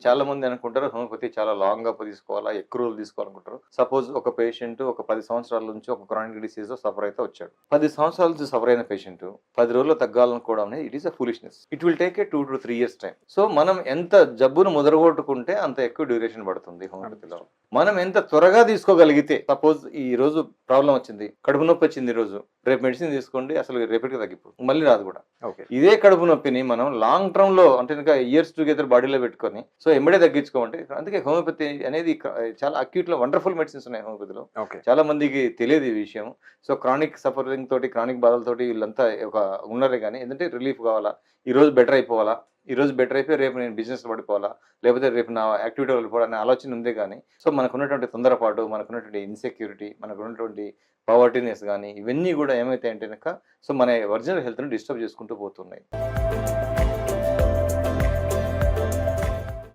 చాలా మంది అనుకుంటారు హోమియోపతి చాలా లాంగ్ గా తీసుకోవాలా, ఎక్కువ రోజులు తీసుకోవాలనుకుంటారు. సపోజ్ ఒక పేషెంట్ ఒక 10 సంవత్సరాల నుంచి ఒక క్రానిక్ డిసీజ్ సఫర్ అయితే వచ్చాడు. 10 సంవత్సరాల నుంచి సఫర్ అయిన పేషెంట్ 10 రోజుల్లో తగ్గాలనుకోవడం అనేది it is a foolishness. It will take a 2 to 3 years time. So మనం ఎంత జబ్బును ముదరగొట్టుకుంటే అంత ఎక్కువ డ్యూరేషన్ పడుతుంది హోమియోపతిలో. మనం ఎంత త్వరగా తీసుకోగలిగితే, సపోజ్ ఈ రోజు ప్రాబ్లం వచ్చింది, కడుపు నొప్పి వచ్చింది, ఈ రోజు రేపు మెడిసిన్ తీసుకోండి, అసలు రేపటికి తగ్గిపోతుంది, మళ్ళీ రాదు కూడా. ఇదే కడుపు నొప్పిని మనం లాంగ్ టర్మ్ లో అంటే ఇంకా ఇయర్స్ టుగెదర్ బాడీలో పెట్టుకొని సో ఎంబడే తగ్గించుకోమంటే, అందుకే హోమియోపతి అనేది చాలా అక్యూట్ లో వండర్ఫుల్ మెడిసిన్స్ ఉన్నాయి హోమియోపతిలో. చాలా మందికి తెలియదు ఈ విషయం. సో క్రానిక్ సఫరింగ్ తోటి, క్రానిక్ బాధలతోటి వీళ్ళంతా ఒక ఉన్నారే కానీ ఏంటంటే రిలీఫ్ కావాలా, ఈ రోజు బెటర్ అయిపోవాలా, ఈ రోజు బెటర్ అయిపోయి రేపు నేను బిజినెస్ పడిపోవాలా, లేకపోతే రేపు నా యాక్టివిటీ వెళ్ళిపోవాలనే ఆలోచన ఉంది. కానీ సో మనకున్నటువంటి తొందరపాటు, మనకున్నటువంటి ఇన్సెక్యూరిటీ, మనకున్నటువంటి పవర్టీనెస్ కానీ ఇవన్నీ కూడా ఏమైతాయంటే కనుక సో మన ఒరిజినల్ హెల్త్ని డిస్టర్బ్ చేసుకుంటూ పోతున్నాయి.